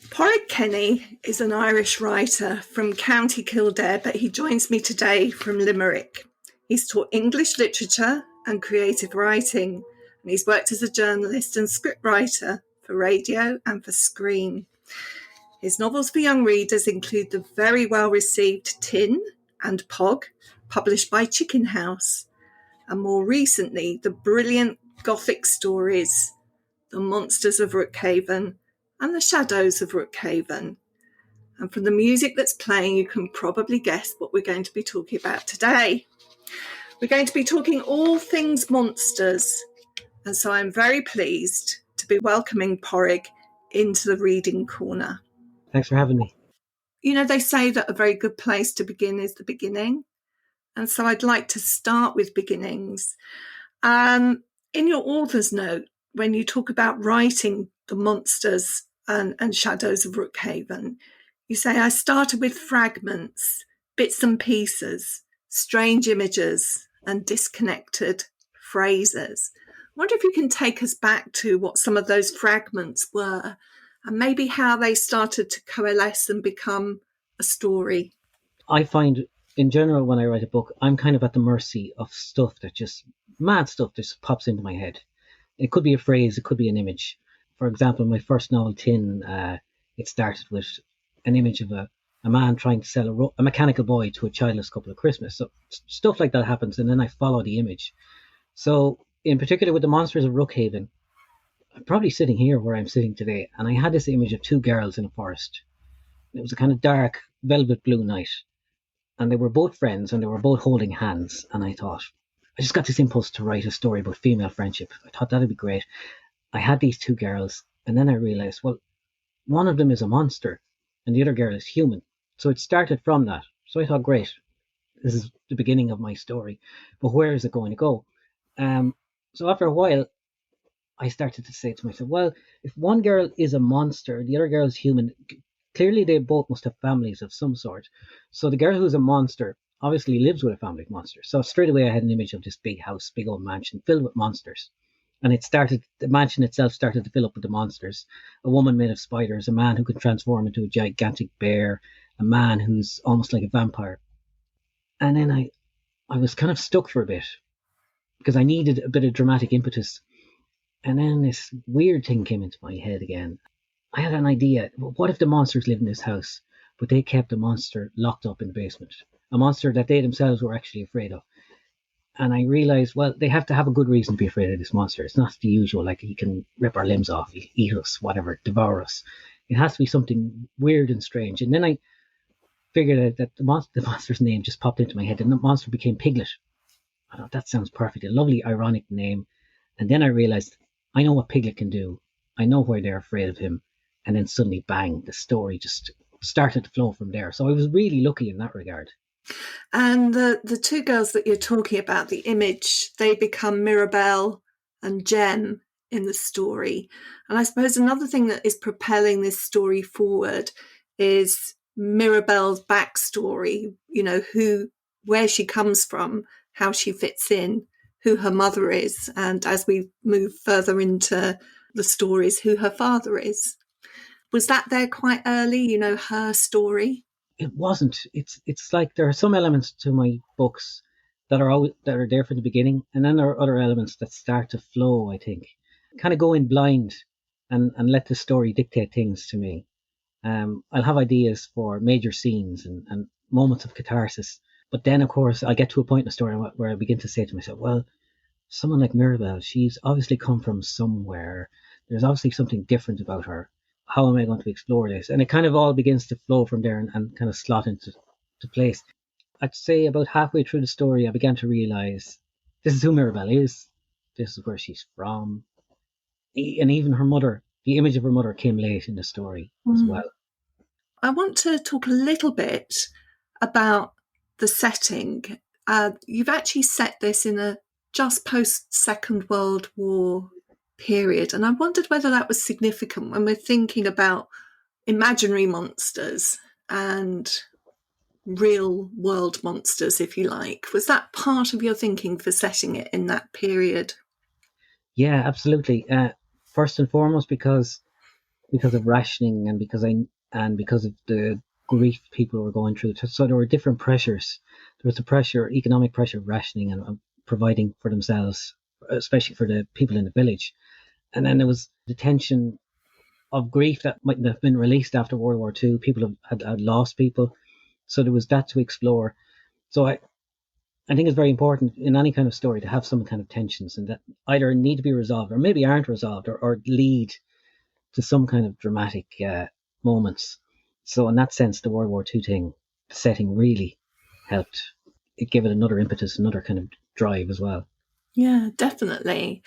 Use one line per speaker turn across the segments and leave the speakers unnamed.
Pádraig Kenny is an Irish writer from County Kildare, but he joins me today from Limerick. He's taught English literature and creative writing, and he's worked as a journalist and scriptwriter for radio and for screen. His novels for young readers include the very well-received Tin and Pog, published by Chicken House, and more recently, the brilliant Gothic stories, The Monsters of Rookehaven and The Shadows of Rookehaven. And from the music that's playing, you can probably guess what we're going to be talking about today. We're going to be talking all things monsters. And so I'm very pleased to be welcoming Pádraig into the Reading Corner.
Thanks for having me.
You know, they say that a very good place to begin is the beginning. And so I'd like to start with beginnings. In your author's note, when you talk about writing The Monsters and Shadows of Rookehaven, you say, I started with fragments, bits and pieces, strange images and disconnected phrases. I wonder if you can take us back to what some of those fragments were and maybe how they started to coalesce and become a story.
I find, in general, when I write a book, I'm kind of at the mercy of stuff that just, mad stuff just pops into my head. It could be a phrase, it could be an image. For example, my first novel, Tin, it started with an image of a man trying to sell a mechanical boy to a childless couple at Christmas. So stuff like that happens, and then I follow the image. So, in particular with The Monsters of Rookehaven, I'm probably sitting here where I'm sitting today, and I had this image of two girls in a forest. It was a kind of dark, velvet blue night, and they were both friends, and they were both holding hands, and I thought, I just got this impulse to write a story about female friendship. I thought that'd be great. I had these two girls, and then I realised, well, one of them is a monster, and the other girl is human. So it started from that. So I thought, great, this is the beginning of my story, but where is it going to go? So after a while, I started to say to myself, well, if one girl is a monster, the other girl is human, clearly they both must have families of some sort. So the girl who's a monster obviously lives with a family of monsters. So straight away I had an image of this big house, big old mansion filled with monsters. And the mansion itself started to fill up with the monsters. A woman made of spiders, a man who could transform into a gigantic bear, a man who's almost like a vampire. And then I was kind of stuck for a bit because I needed a bit of dramatic impetus. And then this weird thing came into my head again. I had an idea. What if the monsters lived in this house, but they kept the monster locked up in the basement? A monster that they themselves were actually afraid of. And I realised, well, they have to have a good reason to be afraid of this monster. It's not the usual, like he can rip our limbs off, he'll eat us, whatever, devour us. It has to be something weird and strange. And then I figured out that the monster's name just popped into my head, and the monster became Piglet. I thought, that sounds perfect, a lovely, ironic name. And then I realised, I know what Piglet can do. I know why they're afraid of him. And then suddenly, bang, the story just started to flow from there. So I was really lucky in that regard.
And the two girls that you're talking about, the image, they become Mirabelle and Jem in the story. And I suppose another thing that is propelling this story forward is Mirabelle's backstory, you know, where she comes from, how she fits in, who her mother is, and as we move further into the stories, who her father is. Was that there quite early, you know, her story?
It wasn't. It's like there are some elements to my books that are there from the beginning, and then there are other elements that start to flow, I think. Kind of go in blind and let the story dictate things to me. I'll have ideas for major scenes and moments of catharsis, but then, of course, I get to a point in the story where I begin to say to myself, well, someone like Mirabelle, she's obviously come from somewhere. There's obviously something different about her. How am I going to explore this? And it kind of all begins to flow from there and kind of slot into place. I'd say about halfway through the story, I began to realise this is who Mirabelle is. This is where she's from. And even her mother, the image of her mother came late in the story as well.
I want to talk a little bit about the setting. You've actually set this in a just post-Second World War period, and I wondered whether that was significant when we're thinking about imaginary monsters and real world monsters, if you like. Was that part of your thinking for setting it in that period?
Yeah, absolutely. First and foremost, because because of rationing and because of the grief people were going through. So there were different pressures. There was the pressure, economic pressure of rationing and providing for themselves, especially for the people in the village. And then there was the tension of grief that mightn't have been released after World War II. People had lost people. So there was that to explore. So I think it's very important in any kind of story to have some kind of tensions, and that either need to be resolved or maybe aren't resolved, or lead to some kind of dramatic moments. So in that sense, the World War II setting really helped. It gave it another impetus, another kind of drive as well.
Yeah, definitely.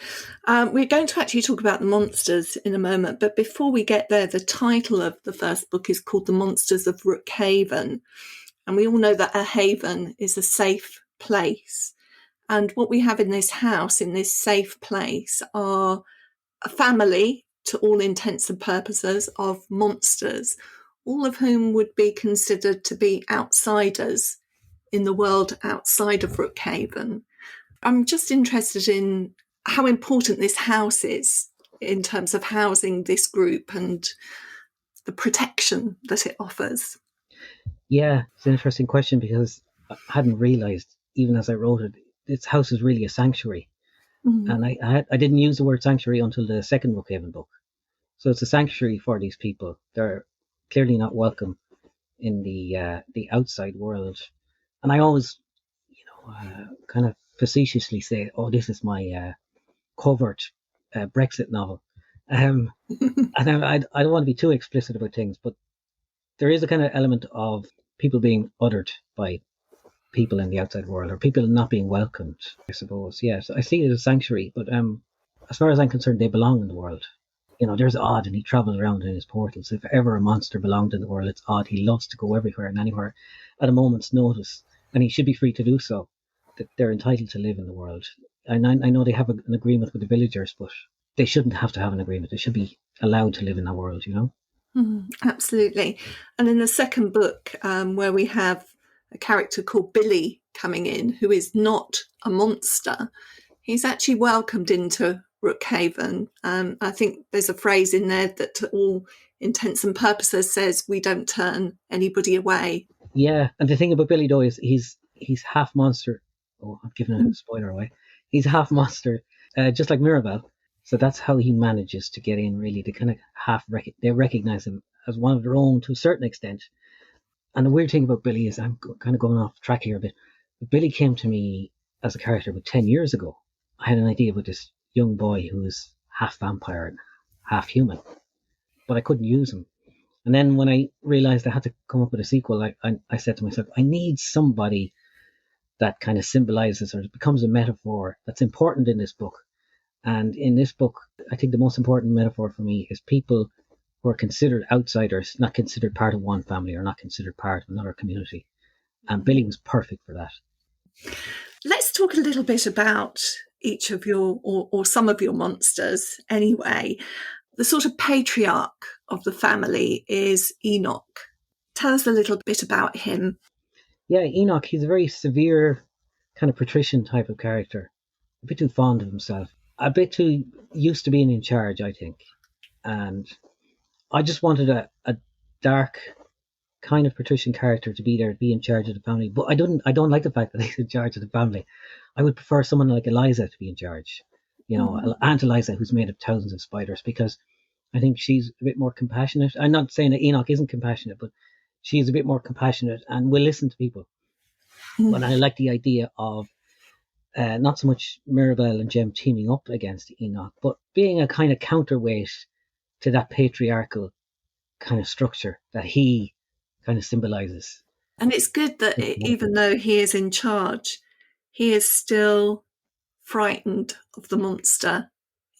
We're going to actually talk about the monsters in a moment, but before we get there, the title of the first book is called The Monsters of Rookehaven. And we all know that a haven is a safe place. And what we have in this house, in this safe place, are a family, to all intents and purposes, of monsters, all of whom would be considered to be outsiders in the world outside of Rookhaven. I'm just interested in how important this house is in terms of housing this group and the protection that it offers.
Yeah, it's an interesting question because I hadn't realised, even as I wrote it, this house is really a sanctuary. And I didn't use the word sanctuary until the second Rookhaven book. So it's a sanctuary for these people. They're clearly not welcome in the outside world. And I always, kind of facetiously say, "Oh, this is my covert Brexit novel." And I don't want to be too explicit about things, but there is a kind of element of people being othered by people in the outside world, or people not being welcomed, I suppose. Yes, I see it as a sanctuary, but as far as I'm concerned, they belong in the world. There's Odd, and he travels around in his portals. If ever a monster belonged in the world, it's Odd. He loves to go everywhere and anywhere at a moment's notice, and he should be free to do so. That they're entitled to live in the world. And I know they have an agreement with the villagers, but they shouldn't have to have an agreement. They should be allowed to live in that world,
Absolutely. And in the second book, where we have a character called Billy coming in, who is not a monster, he's actually welcomed into Rookhaven. I think there's a phrase in there that to all intents and purposes says we don't turn anybody away.
Yeah, and the thing about Billy though is he's half monster. Oh, I've given a spoiler away. He's half monster, just like Mirabelle. So that's how he manages to get in. Really, they kind of they recognize him as one of their own to a certain extent. And the weird thing about Billy is, I'm kind of going off track here a bit, but Billy came to me as a character about 10 years ago. I had an idea about this young boy who was half vampire and half human, but I couldn't use him. And then when I realized I had to come up with a sequel, I said to myself, I need somebody that kind of symbolizes or becomes a metaphor that's important in this book. And in this book, I think the most important metaphor for me is people who are considered outsiders, not considered part of one family or not considered part of another community. And Billy was perfect for that.
Let's talk a little bit about each of your, or some of your monsters anyway. The sort of patriarch of the family is Enoch. Tell us a little bit about him.
Yeah, Enoch, he's a very severe kind of patrician type of character. A bit too fond of himself. A bit too used to being in charge, I think. And I just wanted a dark kind of patrician character to be there, to be in charge of the family. But I don't like the fact that he's in charge of the family. I would prefer someone like Eliza to be in charge. Aunt Eliza, who's made of thousands of spiders, because I think she's a bit more compassionate. I'm not saying that Enoch isn't compassionate, but she's a bit more compassionate and will listen to people. But I like the idea of not so much Mirabelle and Jem teaming up against Enoch, but being a kind of counterweight to that patriarchal kind of structure that he kind of symbolizes.
And it's good that even though he is in charge, he is still frightened of the monster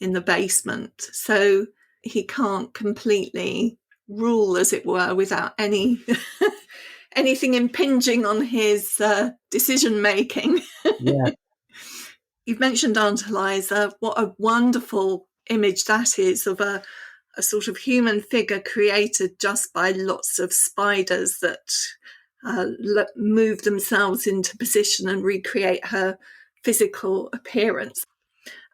in the basement. So he can't completely rule, as it were, without anything impinging on his decision making.
Yeah.
You've mentioned Aunt Eliza. What a wonderful image that is of a sort of human figure created just by lots of spiders that move themselves into position and recreate her physical appearance.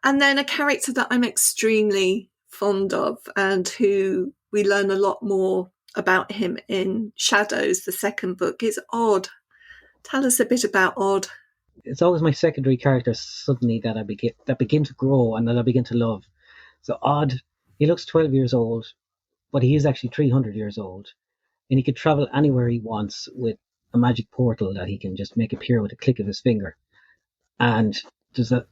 And then a character that I'm extremely fond of and who we learn a lot more about him in Shadows, the second book, is Odd. Tell us a bit about Odd.
It's always my secondary characters suddenly that begin to grow and that I begin to love. So Odd, he looks 12 years old, but he is actually 300 years old. And he can travel anywhere he wants with a magic portal that he can just make appear with a click of his finger. And there's a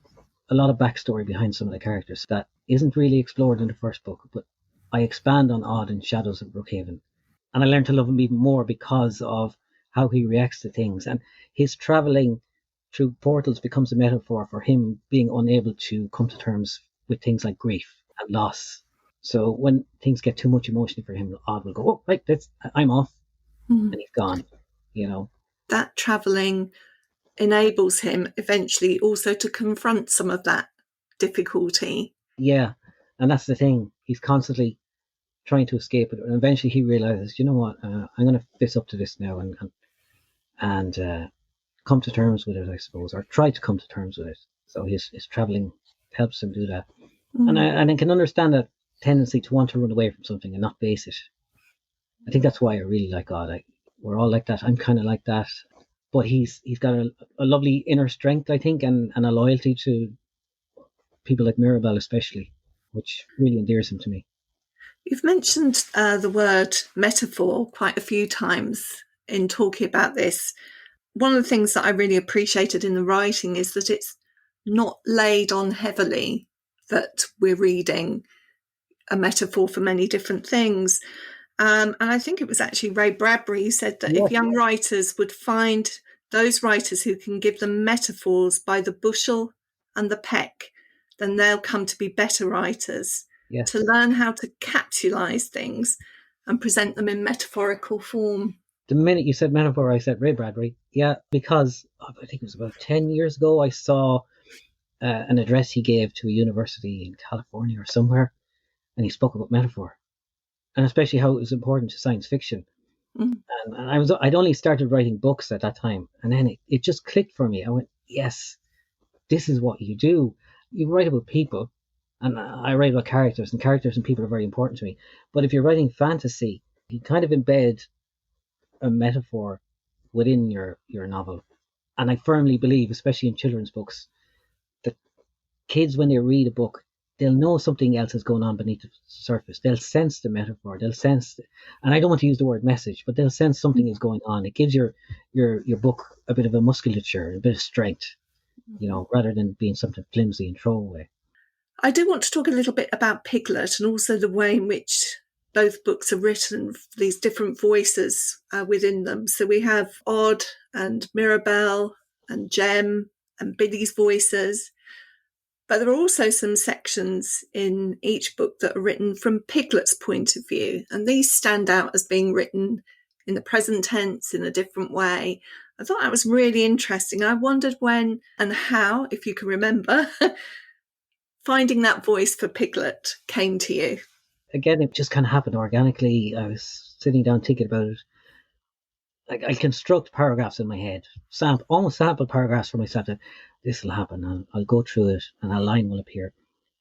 lot of backstory behind some of the characters that isn't really explored in the first book, but I expand on Odd in Shadows of Rookehaven. And I learn to love him even more because of how he reacts to things. And his traveling through portals becomes a metaphor for him being unable to come to terms with things like grief and loss. So when things get too much emotion for him, Odd will go, oh, right, I'm off. And he's gone, you know.
That travelling enables him eventually also to confront some of that difficulty.
Yeah, and that's the thing. He's constantly trying to escape it. And eventually he realizes, you know what, I'm going to fess up to this now and come to terms with it, I suppose, or try to come to terms with it. So his travelling helps him do that. And I can understand that tendency to want to run away from something and not face it. I think that's why I really like Odd. We're all like that. I'm kind of like that. But he's got a lovely inner strength, I think, and a loyalty to people like Mirabelle especially, which really endears him to me.
You've mentioned the word metaphor quite a few times in talking about this. One of the things that I really appreciated in the writing is that it's not laid on heavily that we're reading a metaphor for many different things. And I think it was actually Ray Bradbury who said that if young writers would find those writers who can give them metaphors by the bushel and the peck, then they'll come to be better writers.
Yes.
To learn how to capsulise things and present them in metaphorical form.
The minute you said metaphor, I said Ray Bradbury. Yeah, because I think it was about 10 years ago, I saw an address he gave to a university in California or somewhere, and he spoke about metaphor, and especially how it was important to science fiction. And I'd only started writing books at that time, and then it just clicked for me. I went, yes, this is what you do. You write about people, and I write about characters, and characters and people are very important to me. But if you're writing fantasy, you kind of embed a metaphor within your novel. And I firmly believe, especially in children's books, that kids, when they read a book, they'll know something else is going on beneath the surface. They'll sense the metaphor. They'll sense, and I don't want to use the word message, but they'll sense something is going on. It gives your book a bit of a musculature, a bit of strength, rather than being something flimsy and throwaway.
I do want to talk a little bit about Piglet and also the way in which both books are written, these different voices within them. So we have Odd and Mirabelle and Jem and Billy's voices. But there are also some sections in each book that are written from Piglet's point of view. And these stand out as being written in the present tense in a different way. I thought that was really interesting. I wondered when and how, if you can remember, finding that voice for Piglet came to you.
Again, it just kind of happened organically. I was sitting down thinking about it. I construct paragraphs in my head, almost sample paragraphs for myself that this will happen. I'll go through it and a line will appear.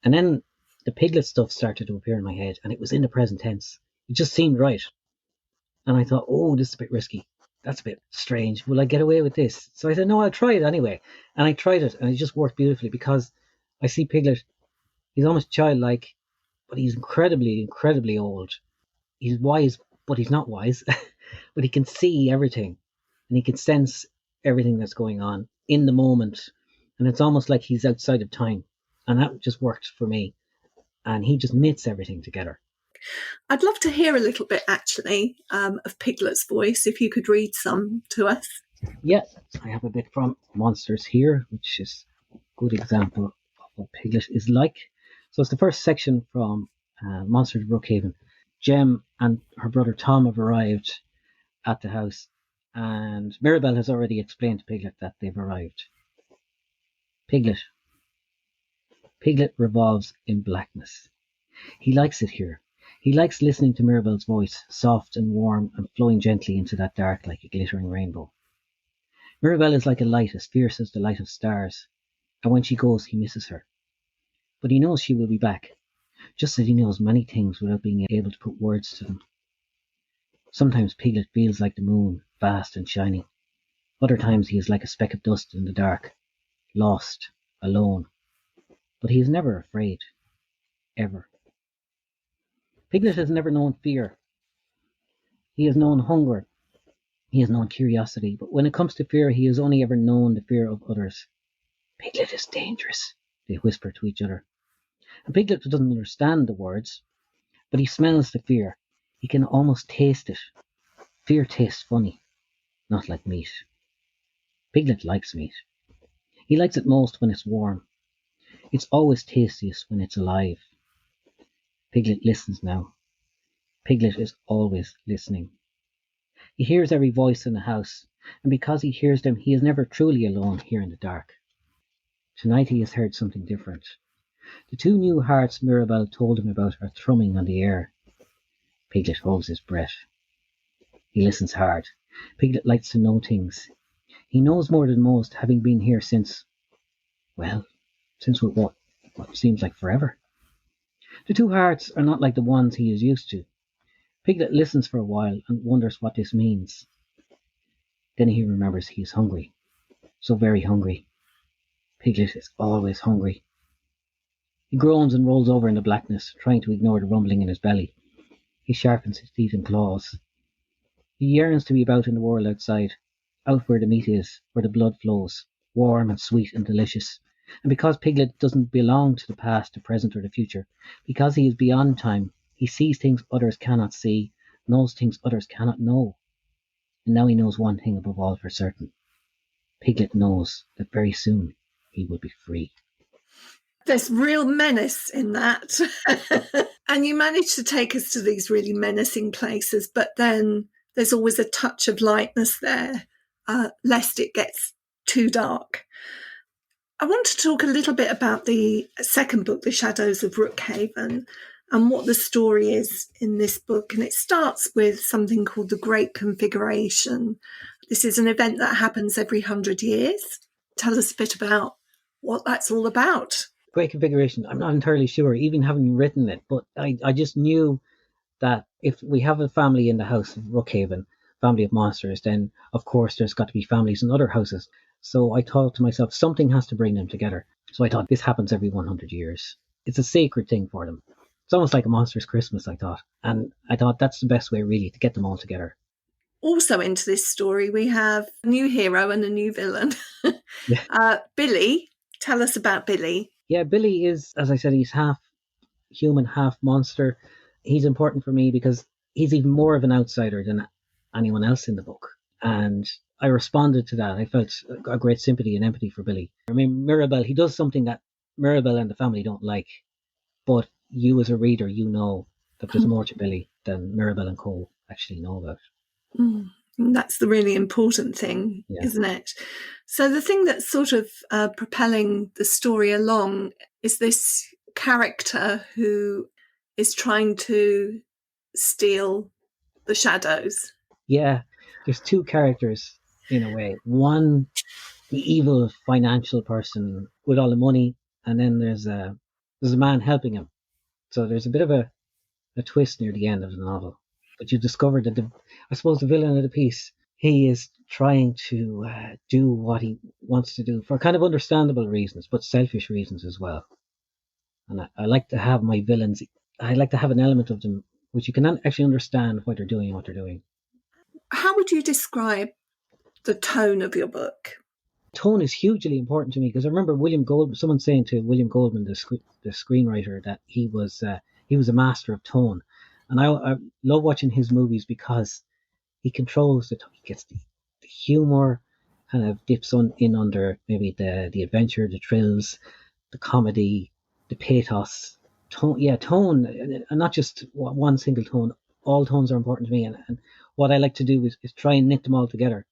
And then the Piglet stuff started to appear in my head, and it was in the present tense. It just seemed right. And I thought, oh, this is a bit risky. That's a bit strange. Will I get away with this? So I said, no, I'll try it anyway. And I tried it, and it just worked beautifully because I see Piglet, he's almost childlike, but he's incredibly, incredibly old. He's wise, but he's not wise. But he can see everything, and he can sense everything that's going on in the moment. And it's almost like he's outside of time. And that just worked for me. And he just knits everything together.
I'd love to hear a little bit, actually, of Piglet's voice, if you could read some to us.
Yeah, I have a bit from Monsters here, which is a good example of what Piglet is like. So it's the first section from Monsters of Rookhaven. Jem and her brother Tom have arrived at the house, and Mirabelle has already explained to Piglet that they've arrived. Piglet revolves in blackness. He likes it here. He likes listening to Mirabelle's voice, soft and warm and flowing gently into that dark like a glittering rainbow. Mirabelle is like a light, as fierce as the light of stars, and when she goes, he misses her. But he knows she will be back. just that he knows many things without being able to put words to them. Sometimes Piglet feels like the moon, vast and shining. Other times he is like a speck of dust in the dark, lost, alone. But he is never afraid, ever. Piglet has never known fear. He has known hunger. He has known curiosity. But when it comes to fear, he has only ever known the fear of others. Piglet is dangerous, they whisper to each other. And Piglet doesn't understand the words, but he smells the fear. He can almost taste it. Fear tastes funny, not like meat. Piglet likes meat. He likes it most when it's warm. It's always tastiest when it's alive. Piglet listens now. Piglet is always listening. He hears every voice in the house, and because he hears them, he is never truly alone here in the dark. Tonight he has heard something different. The two new hearts Mirabelle told him about are thrumming on the air. Piglet holds his breath. He listens hard. Piglet likes to know things. He knows more than most, having been here since what seems like forever. The two hearts are not like the ones he is used to. Piglet listens for a while and wonders what this means. Then he remembers he is hungry. So very hungry. Piglet is always hungry. He groans and rolls over in the blackness, trying to ignore the rumbling in his belly. He sharpens his teeth and claws. He yearns to be about in the world outside, out where the meat is, where the blood flows, warm and sweet and delicious. And because Piglet doesn't belong to the past, the present, or the future, because he is beyond time, he sees things others cannot see, knows things others cannot know. And now he knows one thing above all for certain. Piglet knows that very soon he will be free.
There's real menace in that. And you manage to take us to these really menacing places, but then there's always a touch of lightness there, lest it gets too dark. I want to talk a little bit about the second book, The Shadows of Rookhaven, and what the story is in this book. And it starts with something called the Great Configuration. This is an event that happens every 100 years. Tell us a bit about what that's all about.
Great Configuration, I'm not entirely sure, even having written it, but I just knew that if we have a family in the house of Rookhaven, family of monsters, then of course there's got to be families in other houses. So I thought to myself, something has to bring them together. So I thought, this happens every 100 years. It's a sacred thing for them. It's almost like a monster's Christmas, I thought. And I thought that's the best way, really, to get them all together.
Also into this story, we have a new hero and a new villain. Billy, tell us about Billy.
Yeah, Billy is, as I said, he's half human, half monster. He's important for me because he's even more of an outsider than anyone else in the book. And I responded to that. I felt a great sympathy and empathy for Billy. I mean, Mirabelle, he does something that Mirabelle and the family don't like, but you as a reader, you know that there's more to Billy than Mirabelle and Cole actually know about.
That's the really important thing, isn't it? So the thing that's sort of propelling the story along is this character who is trying to steal the shadows. Yeah,
there's two characters in a way. One, the evil financial person with all the money, and then there's a man helping him. So there's a bit of a twist near the end of the novel. But you discover that the villain of the piece, he is trying to do what he wants to do for kind of understandable reasons, but selfish reasons as well. And I like to have my villains, I like to have an element of them which you can actually understand why they're doing what they're doing.
How would you describe the tone of your book?
Tone is hugely important to me because I remember someone saying to William Goldman, the screenwriter, that he was a master of tone. And I love watching his movies because he controls the tone. He gets the humor, kind of dips in under maybe the adventure, the thrills, the comedy, the pathos. Tone, and not just one single tone. All tones are important to me. And what I like to do is try and knit them all together.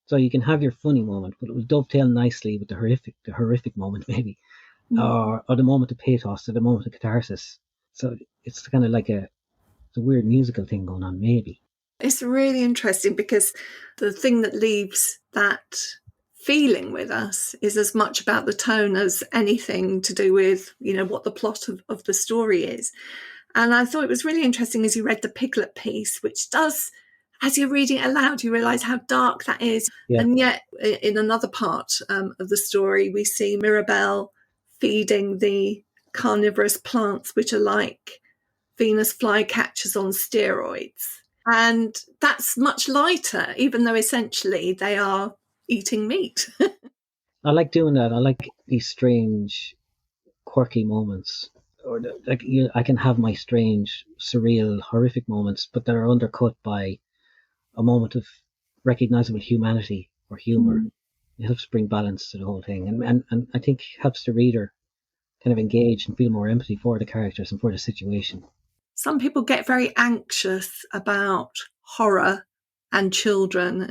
So you can have your funny moment, but it will dovetail nicely with the horrific moment maybe, or the moment of pathos, or the moment of catharsis. So it's kind of like a weird musical thing going on, maybe.
It's really interesting because the thing that leaves that feeling with us is as much about the tone as anything to do with, what the plot of the story is. And I thought it was really interesting as you read the Piglet piece, which does, as you're reading it aloud, you realise how dark that is.
Yeah.
And yet in another part of the story, we see Mirabelle feeding the carnivorous plants, which are like Venus flycatchers on steroids. And that's much lighter, even though essentially they are eating meat.
I like doing that. I like these strange, quirky moments. Or I can have my strange, surreal, horrific moments, but they're undercut by a moment of recognizable humanity or humor. It helps bring balance to the whole thing, and I think helps the reader kind of engage and feel more empathy for the characters and for the situation.
Some people get very anxious about horror and children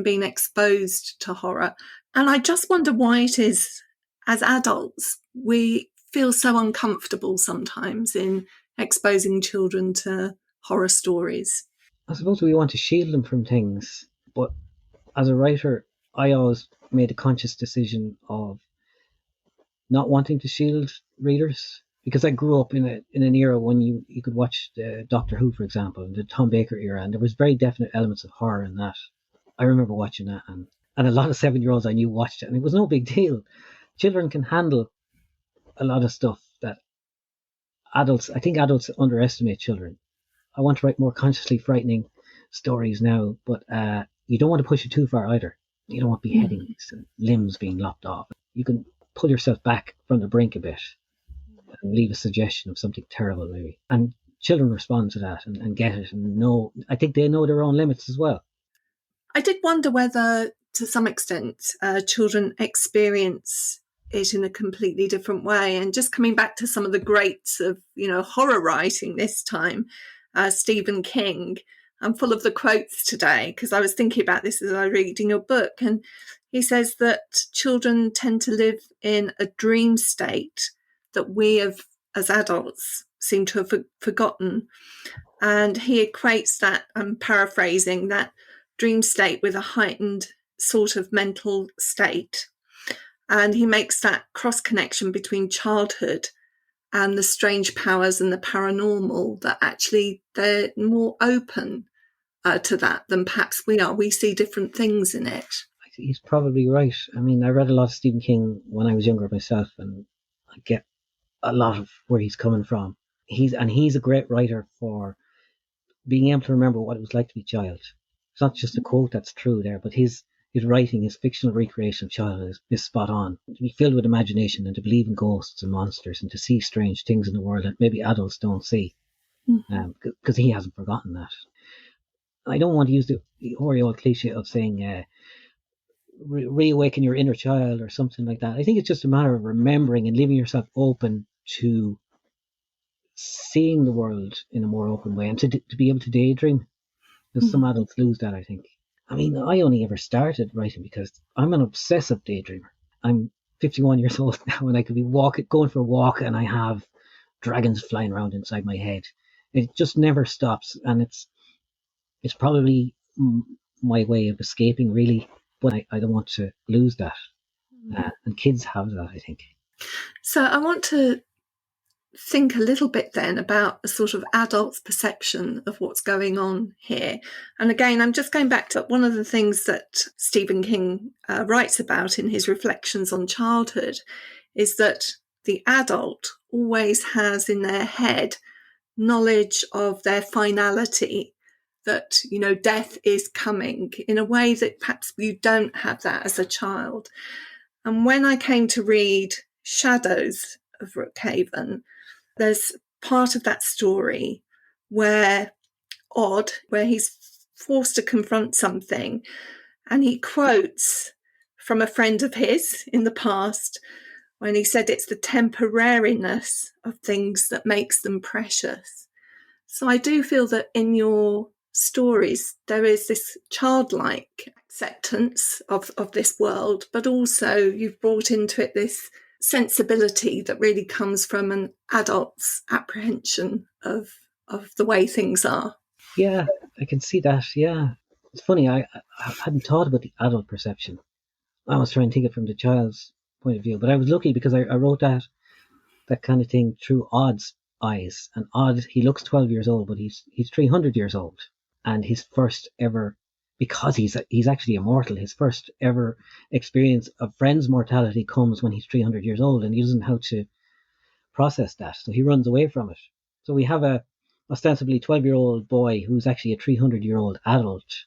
being exposed to horror. And I just wonder why it is, as adults, we feel so uncomfortable sometimes in exposing children to horror stories.
I suppose we want to shield them from things, but as a writer, I always made a conscious decision of not wanting to shield readers, because I grew up in an era when you could watch Doctor Who, for example, the Tom Baker era, and there was very definite elements of horror in that. I remember watching that, and a lot of 7-year-olds I knew watched it, and it was no big deal. Children can handle a lot of stuff that I think adults underestimate children. I want to write more consciously frightening stories now, but you don't want to push it too far either. You don't want beheadings and limbs being lopped off. You can pull yourself back from the brink a bit and leave a suggestion of something terrible, maybe. And children respond to that and get it and know. I think they know their own limits as well.
I did wonder whether, to some extent, children experience it in a completely different way. And just coming back to some of the greats of, horror writing this time, Stephen King. I'm full of the quotes today because I was thinking about this as I was reading your book. And he says that children tend to live in a dream state that we as adults seem to have forgotten. And he equates that, I'm paraphrasing, that dream state with a heightened sort of mental state. And he makes that cross connection between childhood and the strange powers and the paranormal, that actually they're more open to that than perhaps we are. We see different things in it.
He's probably right. I mean, I read a lot of Stephen King when I was younger myself, and I get a lot of where he's coming from. He's a great writer for being able to remember what it was like to be a child. It's not just a quote that's true there, but his writing, his fictional recreation of childhood is spot on. To be filled with imagination and to believe in ghosts and monsters and to see strange things in the world that maybe adults don't see, because he hasn't forgotten that. I don't want to use the hoary old cliche of saying reawaken your inner child or something like that. I think it's just a matter of remembering and leaving yourself open to seeing the world in a more open way and to be able to daydream. Because some adults lose that, I think. I mean, I only ever started writing because I'm an obsessive daydreamer. I'm 51 years old now, and I could be going for a walk, and I have dragons flying around inside my head. It just never stops, and it's probably my way of escaping, really. But I don't want to lose that, and kids have that, I think.
So I want to think a little bit then about a sort of adult's perception of what's going on here. And again, I'm just going back to one of the things that Stephen King writes about in his reflections on childhood is that the adult always has in their head knowledge of their finality, that, death is coming in a way that perhaps you don't have that as a child. And when I came to read Shadows of Rookehaven, there's part of that story where he's forced to confront something, and he quotes from a friend of his in the past when he said it's the temporariness of things that makes them precious. So I do feel that in your stories there is this childlike acceptance of this world, but also you've brought into it this sensibility that really comes from an adult's apprehension of the way things are.
Yeah, I can see that. Yeah, it's funny. I hadn't thought about the adult perception, I was trying to think it from the child's point of view, but I was lucky because I wrote that kind of thing through Odd's eyes. And Odd, he looks 12 years old, but he's 300 years old. And his first ever, because he's actually immortal, his first ever experience of friend's mortality comes when he's 300 years old, and he doesn't know how to process that. So he runs away from it. So we have a ostensibly 12-year-old boy who's actually a 300-year-old adult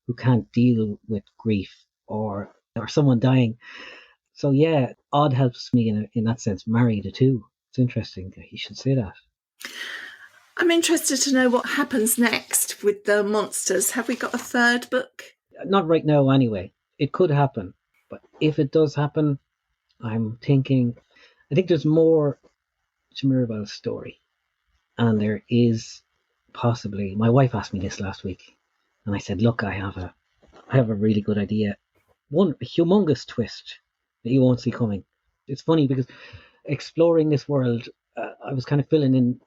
who can't deal with grief or someone dying. So yeah, Odd helps me in that sense marry the two. It's interesting that he should say that.
I'm interested to know what happens next with the monsters. Have we got a third book?
Not right now anyway. It could happen. But if it does happen, I think there's more to Mirabel's story. And there is possibly, my wife asked me this last week, and I said, look, I have a really good idea. One humongous twist that you won't see coming. It's funny because exploring this world, I was kind of filling in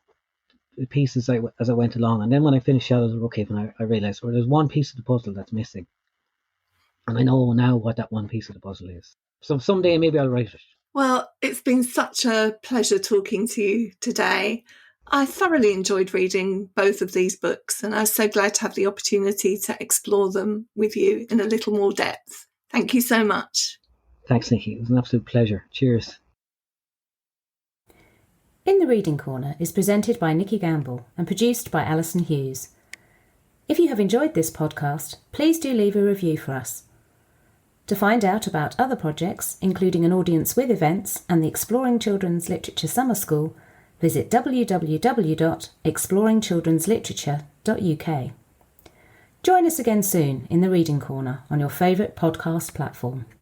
pieces as I went along, and then when I finished Shadows of Rookehaven, I realised there's one piece of the puzzle that's missing, and I know now what that one piece of the puzzle is. So someday maybe I'll write it.
Well, it's been such a pleasure talking to you today. I thoroughly enjoyed reading both of these books, and I was so glad to have the opportunity to explore them with you in a little more depth. Thank you so much.
Thanks, Nikki. It was an absolute pleasure. Cheers.
In the Reading Corner is presented by Nikki Gamble and produced by Alison Hughes. If you have enjoyed this podcast, please do leave a review for us. To find out about other projects, including an audience with events and the Exploring Children's Literature Summer School, visit www.exploringchildrensliterature.uk. Join us again soon in the Reading Corner on your favourite podcast platform.